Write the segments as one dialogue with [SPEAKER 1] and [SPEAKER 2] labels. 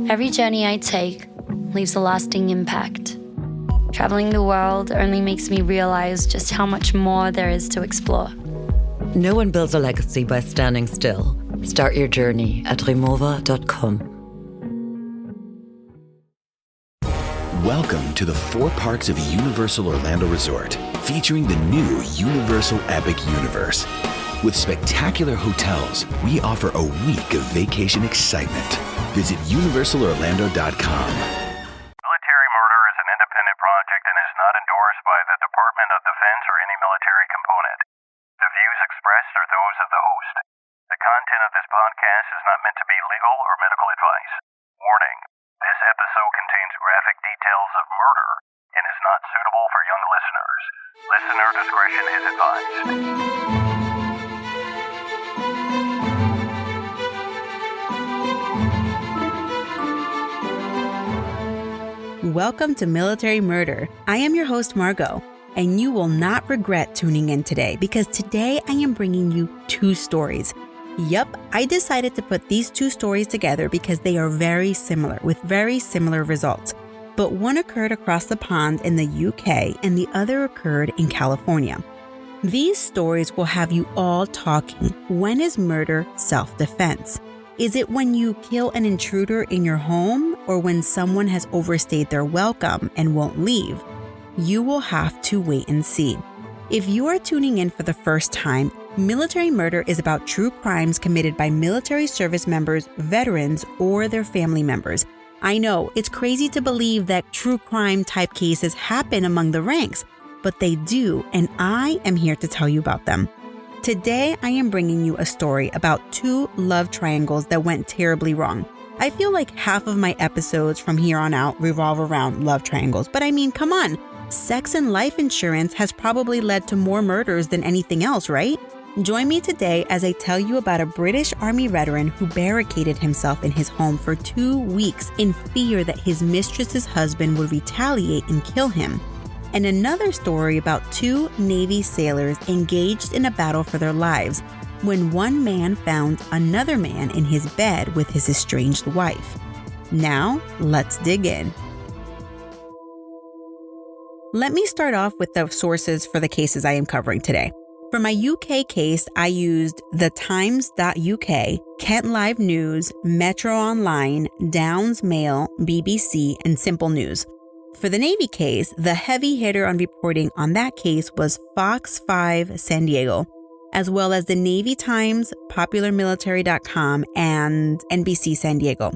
[SPEAKER 1] Every journey I take leaves a lasting impact. Traveling the world only makes me realize just how much more there is to explore.
[SPEAKER 2] No one builds a legacy by standing still. Start your journey at remova.com.
[SPEAKER 3] Welcome to the 4 parks of Universal Orlando Resort, featuring the new Universal Epic Universe. With spectacular hotels, we offer a week of vacation excitement. Visit universalorlando.com.
[SPEAKER 4] Military murder is an independent project and is not endorsed by the Department of Defense or any military component. The views expressed are those of the host. The content of this podcast is not meant to be legal or medical advice. Warning, this episode contains graphic details of murder and is not suitable for young listeners. Listener discretion is advised.
[SPEAKER 5] Welcome to Military Murder. I am your host, Margot, and you will not regret tuning in today because today I am bringing you 2 stories. Yup, I decided to put these 2 stories together because they are very similar, with very similar results. But one occurred across the pond in the UK and the other occurred in California. These stories will have you all talking. When is murder self-defense? Is it when you kill an intruder in your home or when someone has overstayed their welcome and won't leave? You will have to wait and see. If you are tuning in for the first time, Military Murder is about true crimes committed by military service members, veterans, or their family members. I know, it's crazy to believe that true crime type cases happen among the ranks, but they do, and I am here to tell you about them. Today, I am bringing you a story about 2 love triangles that went terribly wrong. I feel like half of my episodes from here on out revolve around love triangles, but I mean, come on. Sex and life insurance has probably led to more murders than anything else, right? Join me today as I tell you about a British Army veteran who barricaded himself in his home for 2 weeks in fear that his mistress's husband would retaliate and kill him. And another story about 2 Navy sailors engaged in a battle for their lives when one man found another man in his bed with his estranged wife. Now, let's dig in. Let me start off with the sources for the cases I am covering today. For my UK case, I used thetimes.uk, Kent Live News, Metro Online, Downs Mail, BBC, and Simple News. For the Navy case, the heavy hitter on reporting on that case was Fox 5 San Diego, as well as the Navy Times, PopularMilitary.com, and NBC San Diego.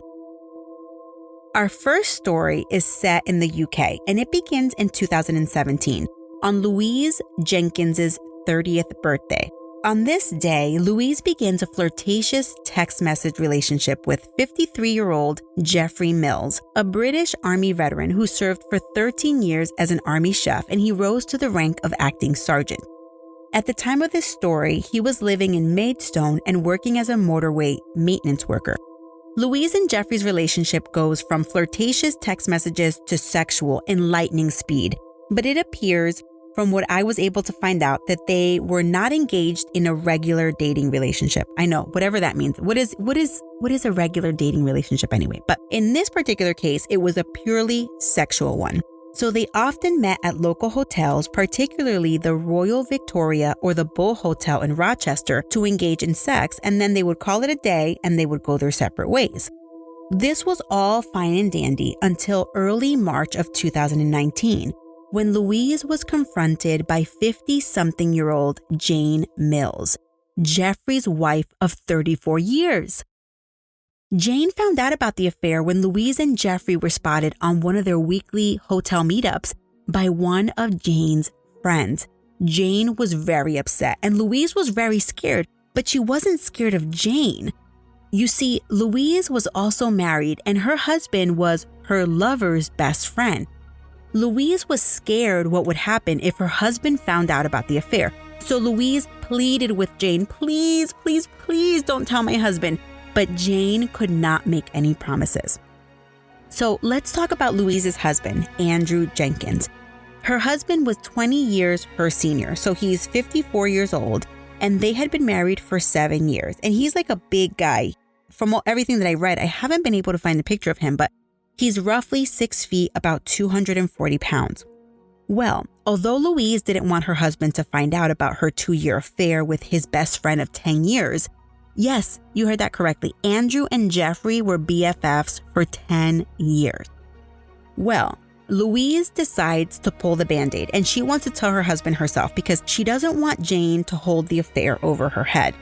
[SPEAKER 5] Our first story is set in the UK, and it begins in 2017, on Louise Jenkins' 30th birthday. On this day, Louise begins a flirtatious text message relationship with 53-year-old Jeffrey Mills, a British Army veteran who served for 13 years as an Army chef, and he rose to the rank of acting sergeant. At the time of this story, he was living in Maidstone and working as a motorway maintenance worker. Louise and Jeffrey's relationship goes from flirtatious text messages to sexual in lightning speed, but it appears from what I was able to find out that they were not engaged in a regular dating relationship. I know, whatever that means. What is a regular dating relationship anyway? But in this particular case, it was a purely sexual one. So they often met at local hotels, particularly the Royal Victoria or the Bull Hotel in Rochester, to engage in sex, and then they would call it a day and they would go their separate ways. This was all fine and dandy until early March of 2019. When Louise was confronted by 50-something-year-old Jane Mills, Jeffrey's wife of 34 years. Jane found out about the affair when Louise and Jeffrey were spotted on one of their weekly hotel meetups by one of Jane's friends. Jane was very upset, and Louise was very scared, but she wasn't scared of Jane. You see, Louise was also married, and her husband was her lover's best friend. Louise was scared what would happen if her husband found out about the affair. So Louise pleaded with Jane, please, please, please don't tell my husband. But Jane could not make any promises. So let's talk about Louise's husband, Andrew Jenkins. Her husband was 20 years her senior, so he's 54 years old, and they had been married for 7 years. And he's like a big guy, from everything that I read, I haven't been able to find a picture of him, but he's roughly 6 feet, about 240 pounds. Well, although Louise didn't want her husband to find out about her 2-year affair with his best friend of 10 years, yes, you heard that correctly, Andrew and Jeffrey were BFFs for 10 years. Well, Louise decides to pull the Band-Aid, and she wants to tell her husband herself because she doesn't want Jane to hold the affair over her head.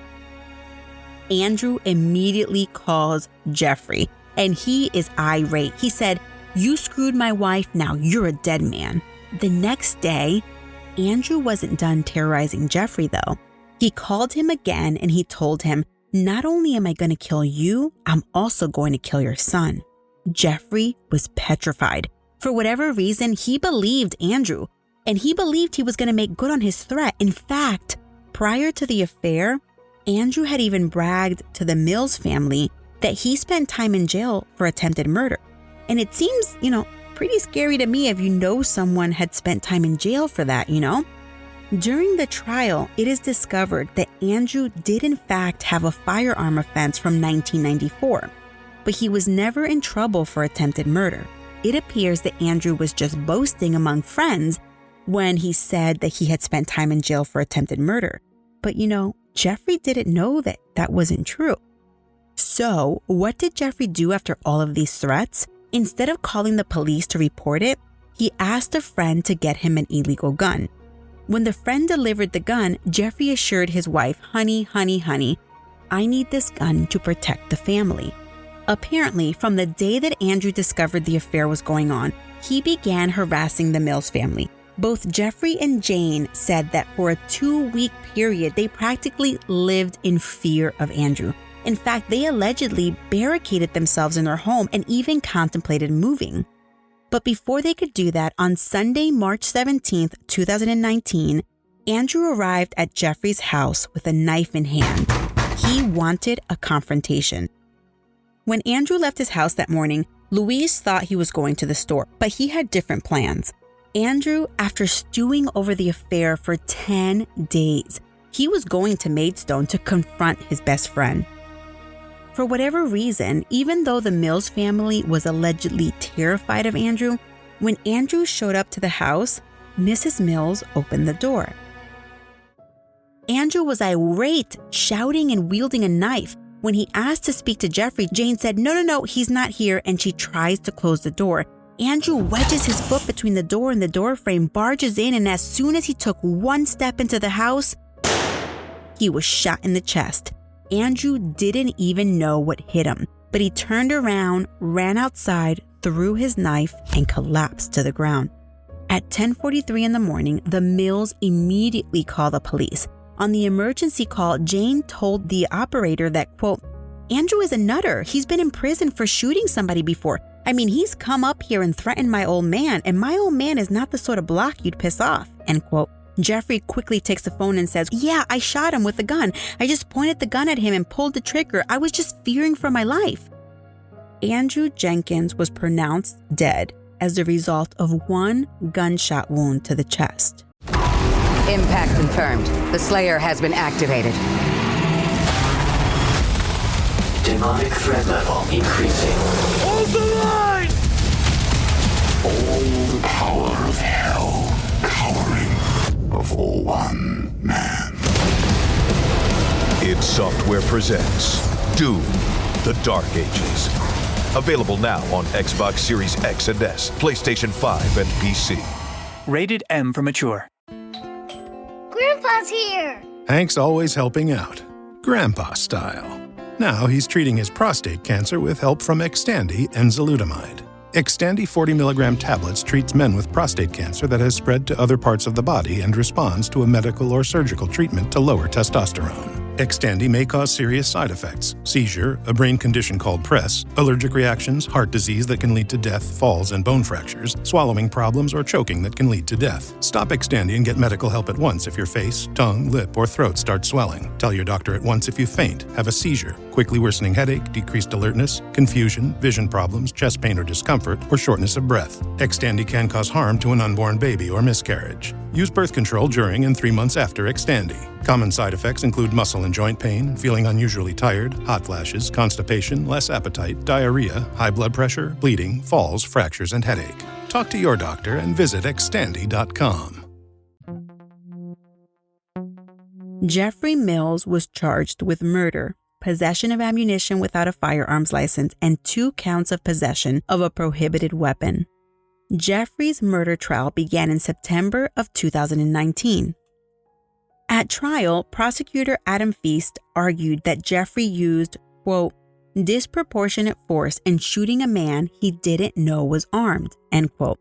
[SPEAKER 5] Andrew immediately calls Jeffrey, and he is irate. He said, "You screwed my wife, now you're a dead man." The next day, Andrew wasn't done terrorizing Jeffrey, though. He called him again and he told him, "Not only am I going to kill you, I'm also going to kill your son." Jeffrey was petrified. For whatever reason, he believed Andrew, and he believed he was going to make good on his threat. In fact, prior to the affair, Andrew had even bragged to the Mills family that he spent time in jail for attempted murder. And it seems, pretty scary to me if you know someone had spent time in jail for that, During the trial, it is discovered that Andrew did in fact have a firearm offense from 1994, but he was never in trouble for attempted murder. It appears that Andrew was just boasting among friends when he said that he had spent time in jail for attempted murder. But Jeffrey didn't know that that wasn't true. So, what did Jeffrey do after all of these threats? Instead of calling the police to report it, he asked a friend to get him an illegal gun. When the friend delivered the gun, Jeffrey assured his wife, honey, I need this gun to protect the family." Apparently, from the day that Andrew discovered the affair was going on, he began harassing the Mills family. Both Jeffrey and Jane said that for a 2-week period, they practically lived in fear of Andrew. In fact, they allegedly barricaded themselves in their home and even contemplated moving. But before they could do that, on Sunday, March 17th, 2019, Andrew arrived at Jeffrey's house with a knife in hand. He wanted a confrontation. When Andrew left his house that morning, Louise thought he was going to the store, but he had different plans. Andrew, after stewing over the affair for 10 days, he was going to Maidstone to confront his best friend. For whatever reason, even though the Mills family was allegedly terrified of Andrew, when Andrew showed up to the house, Mrs. Mills opened the door. Andrew was irate, shouting and wielding a knife. When he asked to speak to Jeffrey, Jane said, No, he's not here, and she tries to close the door. Andrew wedges his foot between the door and the doorframe, barges in, and as soon as he took one step into the house, he was shot in the chest. Andrew didn't even know what hit him, but he turned around, ran outside, threw his knife, and collapsed to the ground. At 10:43 in the morning, the Mills immediately called the police. On the emergency call, Jane told the operator that, quote, "Andrew is a nutter. He's been in prison for shooting somebody before. I mean, he's come up here and threatened my old man, and my old man is not the sort of block you'd piss off," end quote. Jeffrey quickly takes the phone and says, "Yeah, I shot him with the gun. I just pointed the gun at him and pulled the trigger. I was just fearing for my life." Andrew Jenkins was pronounced dead as a result of one gunshot wound to the chest.
[SPEAKER 6] Impact confirmed. The Slayer has been activated.
[SPEAKER 7] Demonic threat level increasing.
[SPEAKER 8] Hold the line!
[SPEAKER 9] All the power of hell cowering before one man.
[SPEAKER 8] id Software presents Doom, The Dark Ages. Available now on Xbox Series X and S, PlayStation 5, and PC.
[SPEAKER 10] Rated M for mature.
[SPEAKER 11] Grandpa's here!
[SPEAKER 12] Hank's always helping out. Grandpa style. Now he's treating his prostate cancer with help from Xtandi and enzalutamide. Xtandi 40 mg tablets treats men with prostate cancer that has spread to other parts of the body and responds to a medical or surgical treatment to lower testosterone. Xtandi may cause serious side effects: seizure, a brain condition called PRESS, allergic reactions, heart disease that can lead to death, falls and bone fractures, swallowing problems, or choking that can lead to death. Stop Xtandi and get medical help at once if your face, tongue, lip, or throat start swelling. Tell your doctor at once if you faint, have a seizure, quickly worsening headache, decreased alertness, confusion, vision problems, chest pain or discomfort, or shortness of breath. Xtandi can cause harm to an unborn baby or miscarriage. Use birth control during and 3 months after Xtandi. Common side effects include muscle and joint pain, feeling unusually tired, hot flashes, constipation, less appetite, diarrhea, high blood pressure, bleeding, falls, fractures, and headache. Talk to your doctor and visit Xtandi.com.
[SPEAKER 5] Jeffrey Mills was charged with murder, possession of ammunition without a firearms license, and 2 counts of possession of a prohibited weapon. Jeffrey's murder trial began in September of 2019. At trial, prosecutor Adam Feast argued that Jeffrey used, quote, disproportionate force in shooting a man he didn't know was armed, end quote.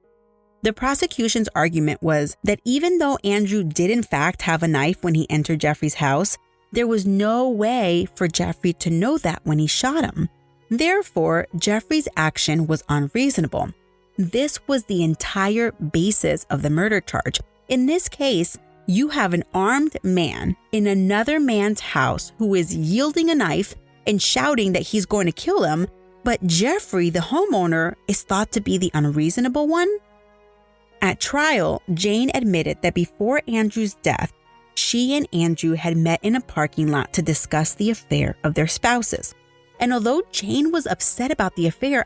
[SPEAKER 5] The prosecution's argument was that even though Andrew did in fact have a knife when he entered Jeffrey's house, there was no way for Jeffrey to know that when he shot him. Therefore, Jeffrey's action was unreasonable. This was the entire basis of the murder charge. In this case, you have an armed man in another man's house who is yielding a knife and shouting that he's going to kill him, but Jeffrey, the homeowner, is thought to be the unreasonable one. At trial, Jane admitted that before Andrew's death, she and Andrew had met in a parking lot to discuss the affair of their spouses. And although Jane was upset about the affair,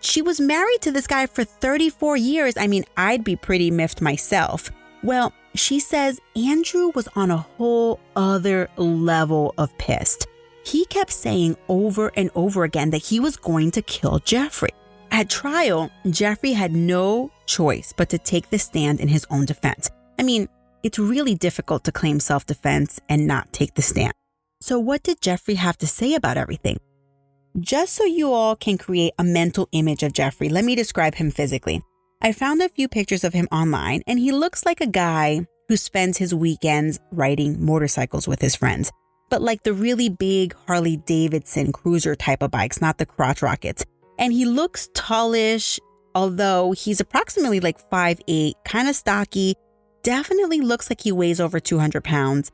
[SPEAKER 5] she was married to this guy for 34 years. I'd be pretty miffed myself. Well, she says Andrew was on a whole other level of pissed. He kept saying over and over again that he was going to kill Jeffrey. At trial, Jeffrey had no choice but to take the stand in his own defense. It's really difficult to claim self-defense and not take the stand. So what did Jeffrey have to say about everything? Just so you all can create a mental image of Jeffrey, let me describe him physically. I found a few pictures of him online, and he looks like a guy who spends his weekends riding motorcycles with his friends, but like the really big Harley Davidson cruiser type of bikes, not the crotch rockets. And he looks tallish, although he's approximately like 5'8", kind of stocky, definitely looks like he weighs over 200 pounds.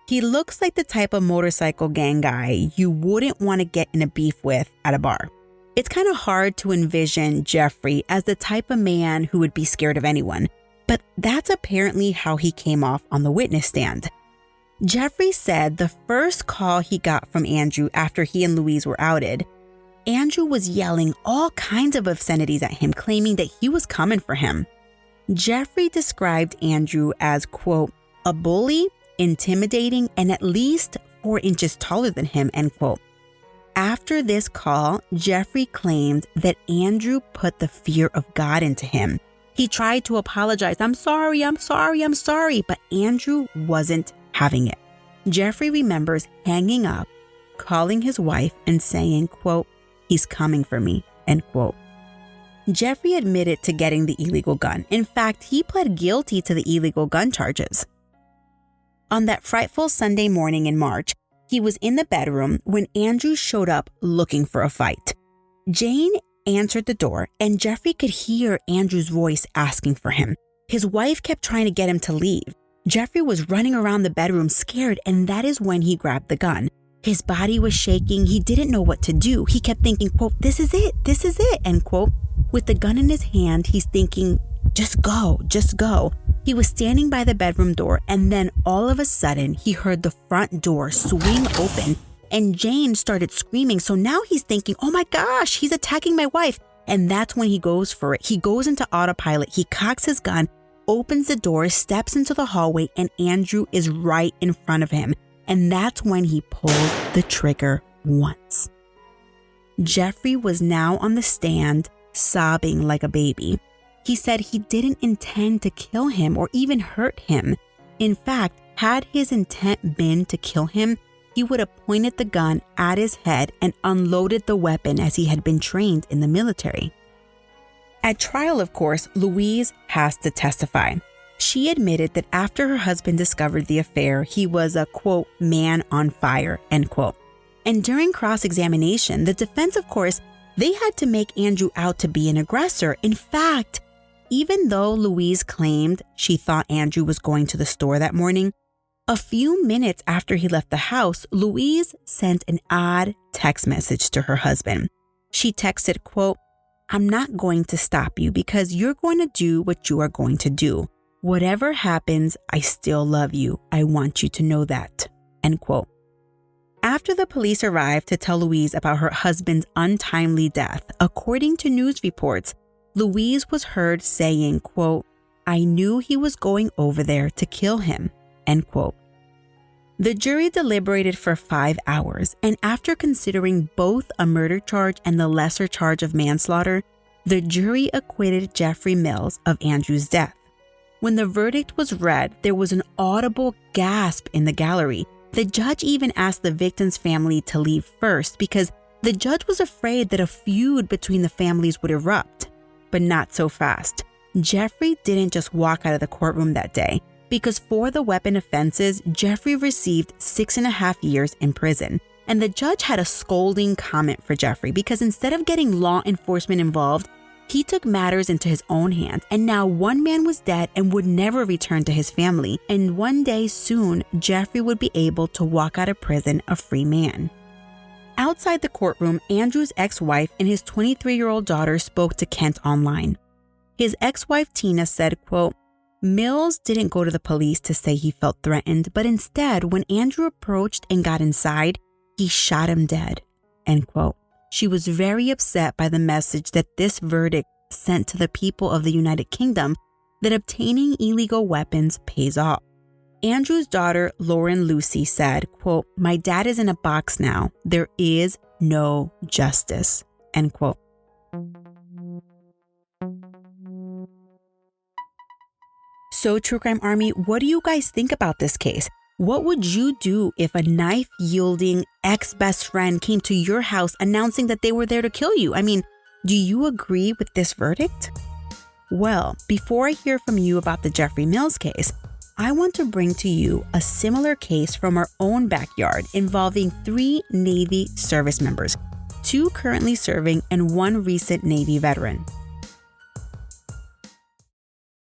[SPEAKER 5] He looks like the type of motorcycle gang guy you wouldn't want to get in a beef with at a bar. It's kind of hard to envision Jeffrey as the type of man who would be scared of anyone, but that's apparently how he came off on the witness stand. Jeffrey said the first call he got from Andrew after he and Louise were outed, Andrew was yelling all kinds of obscenities at him, claiming that he was coming for him. Jeffrey described Andrew as, quote, a bully, intimidating, and at least 4 inches taller than him, end quote. After this call, Jeffrey claimed that Andrew put the fear of God into him. He tried to apologize. I'm sorry, but Andrew wasn't having it. Jeffrey remembers hanging up, calling his wife and saying, quote, he's coming for me, end quote. Jeffrey admitted to getting the illegal gun. In fact, he pled guilty to the illegal gun charges. On that frightful Sunday morning in March, he was in the bedroom when Andrew showed up looking for a fight. Jane answered the door, and Jeffrey could hear Andrew's voice asking for him. His wife kept trying to get him to leave. Jeffrey was running around the bedroom scared, and that is when he grabbed the gun. His body was shaking. He didn't know what to do. He kept thinking, quote, this is it, end quote. With the gun in his hand, he's thinking, just go. He was standing by the bedroom door, and then all of a sudden, he heard the front door swing open, and Jane started screaming. So now he's thinking, oh my gosh, he's attacking my wife. And that's when he goes for it. He goes into autopilot. He cocks his gun, opens the door, steps into the hallway, and Andrew is right in front of him. And that's when he pulled the trigger once. Jeffrey was now on the stand, sobbing like a baby. He said he didn't intend to kill him or even hurt him. In fact, had his intent been to kill him, he would have pointed the gun at his head and unloaded the weapon as he had been trained in the military. At trial, of course, Louise has to testify. She admitted that after her husband discovered the affair, he was a, quote, man on fire, end quote. And during cross-examination, the defense, of course, they had to make Andrew out to be an aggressor. In fact, even though Louise claimed she thought Andrew was going to the store that morning, a few minutes after he left the house, Louise sent an odd text message to her husband. She texted, quote, I'm not going to stop you because you're going to do what you are going to do. "Whatever happens, I still love you. I want you to know that." End quote. After the police arrived to tell Louise about her husband's untimely death, according to news reports, Louise was heard saying, quote, "I knew he was going over there to kill him." End quote. The jury deliberated for 5 hours, and after considering both a murder charge and the lesser charge of manslaughter, the jury acquitted Jeffrey Mills of Andrew's death. When the verdict was read, there was an audible gasp in the gallery. The judge even asked the victim's family to leave first because the judge was afraid that a feud between the families would erupt. But not so fast. Jeffrey didn't just walk out of the courtroom that day, because for the weapon offenses, Jeffrey received 6.5 years in prison. And the judge had a scolding comment for Jeffrey because instead of getting law enforcement involved, he took matters into his own hands, and now one man was dead and would never return to his family. And one day soon, Jeffrey would be able to walk out of prison a free man. Outside the courtroom, Andrew's ex-wife and his 23-year-old daughter spoke to Kent online. His ex-wife Tina said, quote, "Mills didn't go to the police to say he felt threatened, but instead, when Andrew approached and got inside, he shot him dead." End quote. She was very upset by the message that this verdict sent to the people of the United Kingdom that obtaining illegal weapons pays off. Andrew's daughter, Lauren Lucy, said, quote, "My dad is in a box now. There is no justice." End quote. So, True Crime Army, what do you guys think about this case? What would you do if a knife-wielding ex-best friend came to your house announcing that they were there to kill you? I mean, do you agree with this verdict? Well, before I hear from you about the Jeffrey Mills case, I want to bring to you a similar case from our own backyard involving 3 Navy service members, 2 currently serving and 1 recent Navy veteran.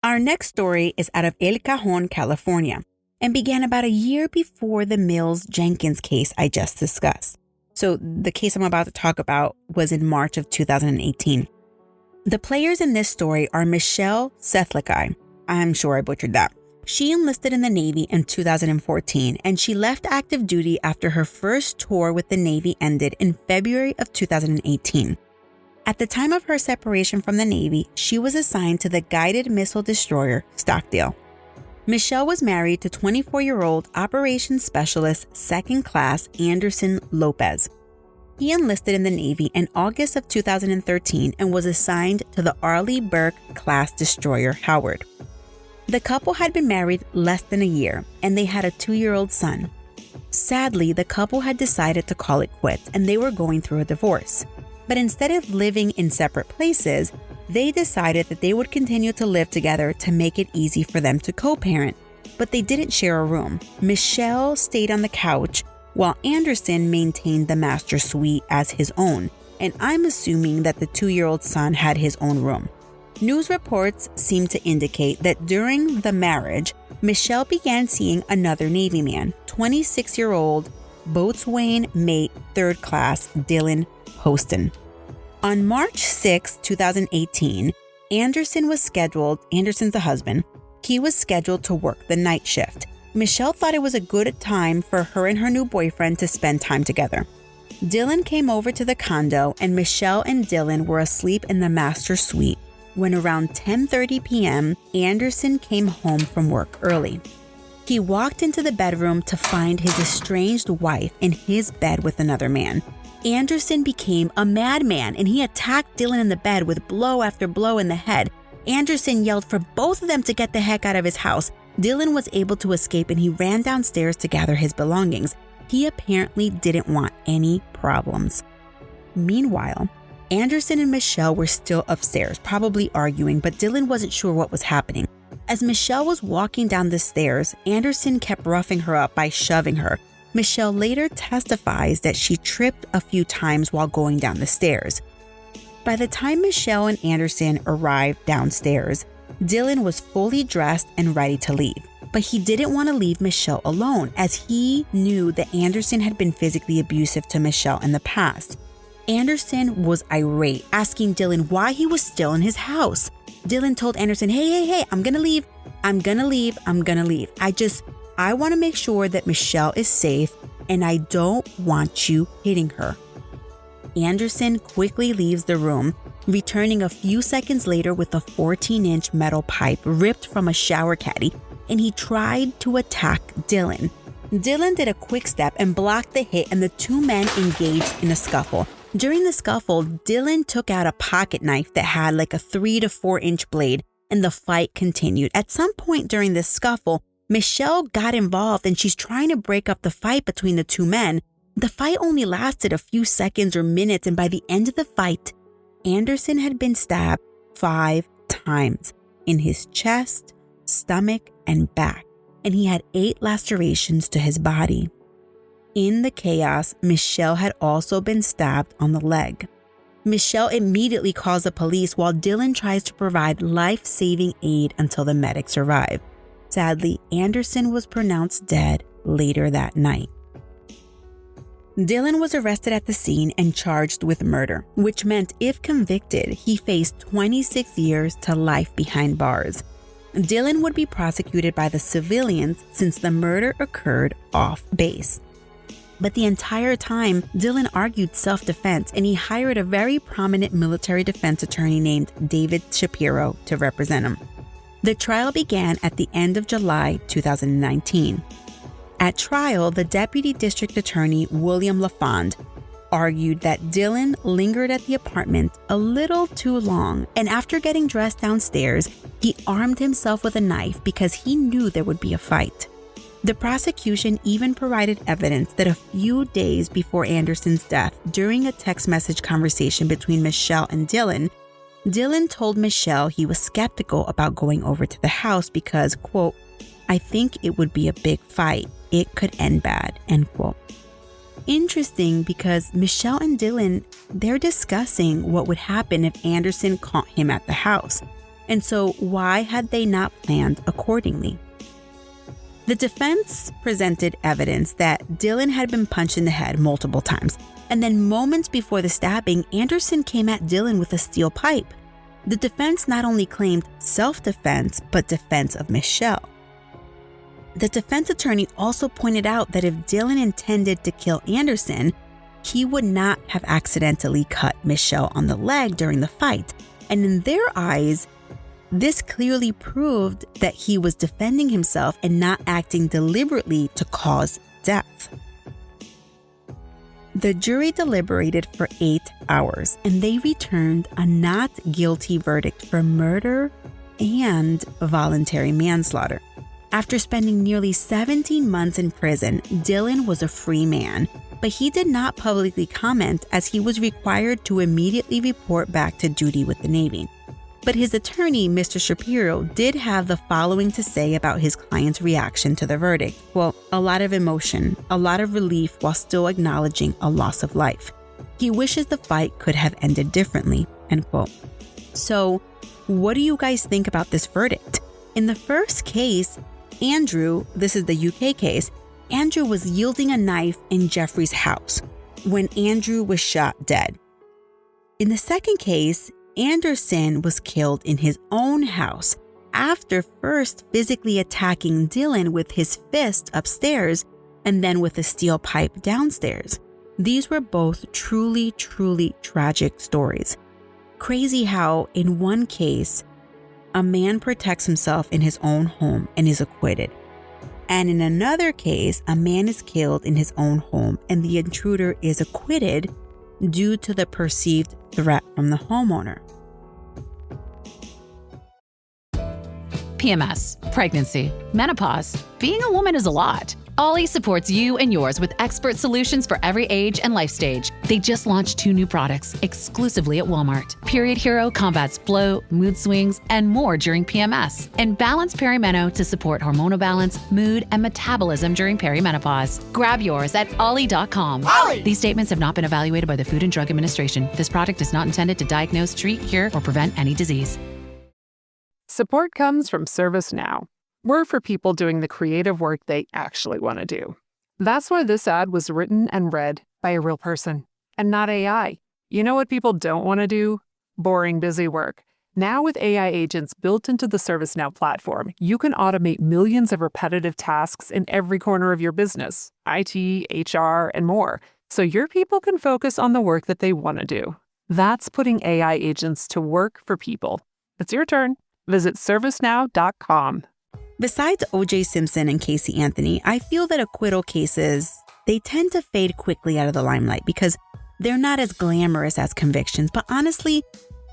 [SPEAKER 5] Our next story is out of El Cajon, California, and began about a year before the Mills-Jenkins case I just discussed. So the case I'm about to talk about was in March of 2018. The players in this story are Michelle Sethlekai. I'm sure I butchered that. She enlisted in the Navy in 2014, and she left active duty after her first tour with the Navy ended in February of 2018. At the time of her separation from the Navy, she was assigned to the guided missile destroyer Stockdale. Michelle was married to 24-year-old Operations Specialist 2nd Class Anderson Lopes. He enlisted in the Navy in August of 2013 and was assigned to the Arleigh Burke-class destroyer Howard. The couple had been married less than a year, and they had a 2-year-old son. Sadly, the couple had decided to call it quits, and they were going through a divorce. But instead of living in separate places, they decided that they would continue to live together to make it easy for them to co-parent. But they didn't share a room. Michelle stayed on the couch, while Anderson maintained the master suite as his own, and I'm assuming that the 2-year-old son had his own room. News reports seem to indicate that during the marriage, Michelle began seeing another Navy man, 26-year-old boatswain mate 3rd Class Dylan Poston. On March 6, 2018, Anderson's the husband, he was scheduled to work the night shift. Michelle thought it was a good time for her and her new boyfriend to spend time together. Dylan came over to the condo, and Michelle and Dylan were asleep in the master suite when around 10:30 p.m., Anderson came home from work early. He walked into the bedroom to find his estranged wife in his bed with another man. Anderson became a madman, and he attacked Dylan in the bed with blow after blow in the head. Anderson yelled for both of them to get the heck out of his house. Dylan was able to escape, and he ran downstairs to gather his belongings. He apparently didn't want any problems. Meanwhile, Anderson and Michelle were still upstairs, probably arguing, but Dylan wasn't sure what was happening. As Michelle was walking down the stairs, Anderson kept roughing her up by shoving her. Michelle later testifies that she tripped a few times while going down the stairs. By the time Michelle and Anderson arrived downstairs, Dylan was fully dressed and ready to leave. But he didn't want to leave Michelle alone, as he knew that Anderson had been physically abusive to Michelle in the past. Anderson was irate, asking Dylan why he was still in his house. Dylan told Anderson, hey, I'm gonna leave. I'm gonna leave. I want to make sure that Michelle is safe, and I don't want you hitting her. Anderson quickly leaves the room, returning a few seconds later with a 14-inch metal pipe ripped from a shower caddy, and he tried to attack Dylan. Dylan did a quick step and blocked the hit, and the two men engaged in a scuffle. During the scuffle, Dylan took out a pocket knife that had like a 3 to 4 inch blade, and the fight continued. At some point during this scuffle, Michelle got involved and she's trying to break up the fight between the two men. The fight only lasted a few seconds or minutes, and by the end of the fight, Anderson had been stabbed 5 times in his chest, stomach, and back, and he had 8 lacerations to his body. In the chaos, Michelle had also been stabbed on the leg. Michelle immediately calls the police while Dylan tries to provide life-saving aid until the medics arrive. Sadly, Anderson was pronounced dead later that night. Dylan was arrested at the scene and charged with murder, which meant if convicted, he faced 26 years to life behind bars. Dylan would be prosecuted by the civilians since the murder occurred off base. But the entire time, Dylan argued self-defense, and he hired a very prominent military defense attorney named David Shapiro to represent him. The trial began at the end of July 2019. At trial, the deputy district attorney, William LaFond, argued that Dylan lingered at the apartment a little too long, and after getting dressed downstairs, he armed himself with a knife because he knew there would be a fight. The prosecution even provided evidence that a few days before Anderson's death, during a text message conversation between Michelle and Dylan told Michelle he was skeptical about going over to the house because, quote, "I think it would be a big fight. It could end bad," end quote. Interesting because Michelle and Dylan, they're discussing what would happen if Anderson caught him at the house. And so why had they not planned accordingly? The defense presented evidence that Dylan had been punched in the head multiple times. And then moments before the stabbing, Anderson came at Dylan with a steel pipe. The defense not only claimed self-defense, but defense of Michelle. The defense attorney also pointed out that if Dylan intended to kill Anderson, he would not have accidentally cut Michelle on the leg during the fight. And in their eyes, this clearly proved that he was defending himself and not acting deliberately to cause death. The jury deliberated for 8 hours, and they returned a not guilty verdict for murder and voluntary manslaughter. After spending nearly 17 months in prison, Dylan was a free man, but he did not publicly comment as he was required to immediately report back to duty with the Navy. But his attorney, Mr. Shapiro, did have the following to say about his client's reaction to the verdict. Well, a lot of emotion, a lot of relief while still acknowledging a loss of life. He wishes the fight could have ended differently, end quote. So, what do you guys think about this verdict? In the first case, Andrew, this is the UK case, Andrew was yielding a knife in Jeffrey's house when Andrew was shot dead. In the second case, Anderson was killed in his own house after first physically attacking Dylan with his fist upstairs and then with a steel pipe downstairs. These were both truly, truly tragic stories. Crazy how, in one case, a man protects himself in his own home and is acquitted. And in another case, a man is killed in his own home and the intruder is acquitted due to the perceived threat from the homeowner.
[SPEAKER 13] PMS, pregnancy, menopause. Being a woman is a lot. Ollie supports you and yours with expert solutions for every age and life stage. They just launched 2 new products exclusively at Walmart. Period Hero combats bloat, mood swings, and more during PMS. And Balance Perimeno to support hormonal balance, mood, and metabolism during perimenopause. Grab yours at ollie.com. Ollie! These statements have not been evaluated by the Food and Drug Administration. This product is not intended to diagnose, treat, cure, or prevent any disease.
[SPEAKER 14] Support comes from ServiceNow. We're for people doing the creative work they actually want to do. That's why this ad was written and read by a real person and not AI. You know what people don't want to do? Boring, busy work. Now with AI agents built into the ServiceNow platform, you can automate millions of repetitive tasks in every corner of your business, IT, HR, and more, so your people can focus on the work that they want to do. That's putting AI agents to work for people. It's your turn. Visit servicenow.com.
[SPEAKER 5] Besides O.J. Simpson and Casey Anthony, I feel that acquittal cases, they tend to fade quickly out of the limelight because they're not as glamorous as convictions. But honestly,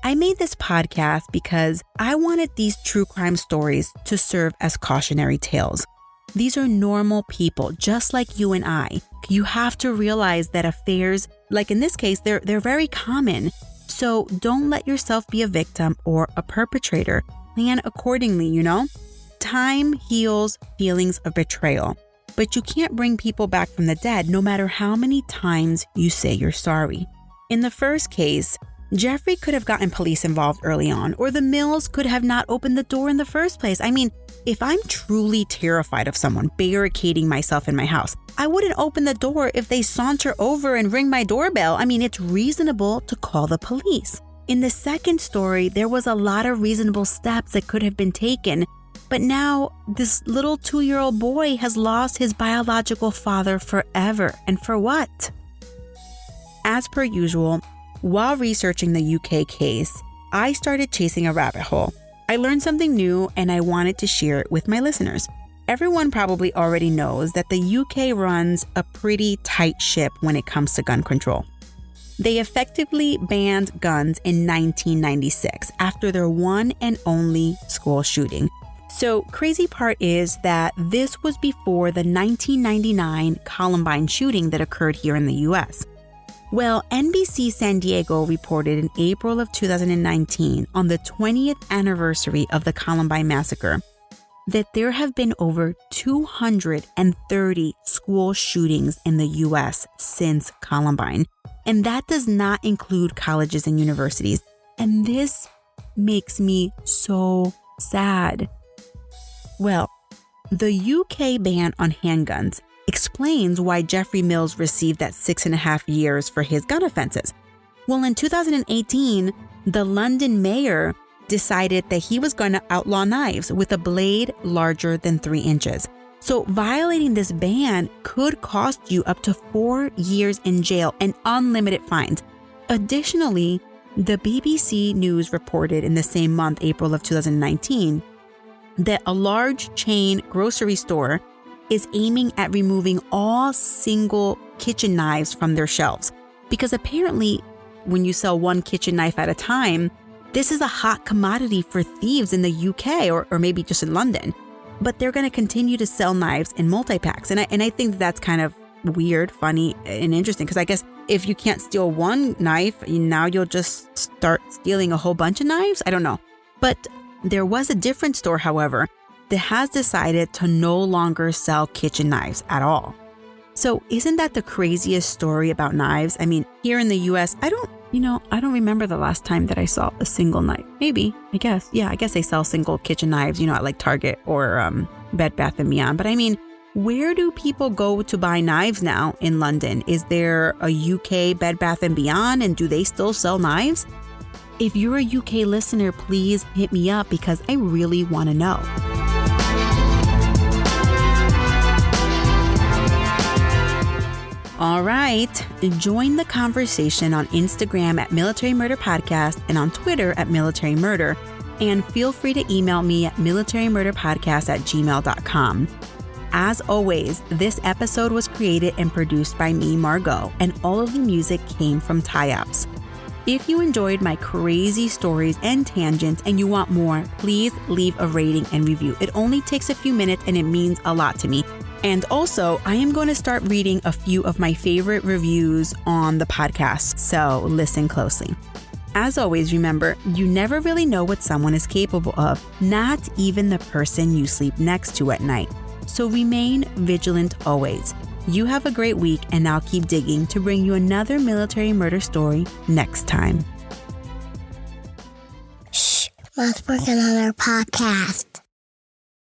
[SPEAKER 5] I made this podcast because I wanted these true crime stories to serve as cautionary tales. These are normal people, just like you and I. You have to realize that affairs, like in this case, they're very common. So don't let yourself be a victim or a perpetrator. Plan accordingly, you know? Time heals feelings of betrayal, but you can't bring people back from the dead no matter how many times you say you're sorry. In the first case, Jeffrey could have gotten police involved early on, or the Mills could have not opened the door in the first place. I mean, if I'm truly terrified of someone barricading myself in my house, I wouldn't open the door if they saunter over and ring my doorbell. I mean, it's reasonable to call the police. In the second story, there was a lot of reasonable steps that could have been taken, but now this little 2-year-old boy has lost his biological father forever. And for what? As per usual, while researching the UK case, I started chasing a rabbit hole. I learned something new and I wanted to share it with my listeners. Everyone probably already knows that the UK runs a pretty tight ship when it comes to gun control. They effectively banned guns in 1996 after their one and only school shooting. So crazy part is that this was before the 1999 Columbine shooting that occurred here in the US. Well, NBC San Diego reported in April of 2019, on the 20th anniversary of the Columbine massacre, that there have been over 230 school shootings in the U.S. since Columbine. And that does not include colleges and universities. And this makes me so sad. Well, the UK ban on handguns explains why Jeffrey Mills received that 6.5 years for his gun offenses. Well, in 2018, the London mayor decided that he was going to outlaw knives with a blade larger than 3 inches. So violating this ban could cost you up to 4 years in jail and unlimited fines. Additionally, the BBC News reported in the same month, April of 2019, that a large chain grocery store is aiming at removing all single kitchen knives from their shelves. Because apparently, when you sell one kitchen knife at a time, this is a hot commodity for thieves in the UK or maybe just in London. But they're going to continue to sell knives in multi-packs. And I think that's kind of weird, funny, and interesting. Because I guess if you can't steal one knife, now you'll just start stealing a whole bunch of knives? I don't know. But there was a different store, however, that has decided to no longer sell kitchen knives at all. So isn't that the craziest story about knives? I mean, here in the US, I don't remember the last time that I saw a single knife. Maybe, I guess. Yeah, I guess they sell single kitchen knives, at like Target or Bed Bath & Beyond. But I mean, where do people go to buy knives now in London? Is there a UK Bed Bath & Beyond, and do they still sell knives? If you're a UK listener, please hit me up because I really want to know. All right, join the conversation on Instagram at Military Murder Podcast and on Twitter at Military Murder. And feel free to email me at militarymurderpodcast@gmail.com. As always, this episode was created and produced by me, Margot, and all of the music came from tie-ups. If you enjoyed my crazy stories and tangents and you want more, please leave a rating and review. It only takes a few minutes and it means a lot to me. And also, I am going to start reading a few of my favorite reviews on the podcast, so listen closely. As always, remember, you never really know what someone is capable of, not even the person you sleep next to at night. So remain vigilant always. You have a great week, and I'll keep digging to bring you another military murder story next time.
[SPEAKER 11] Shh, let's work on our podcast.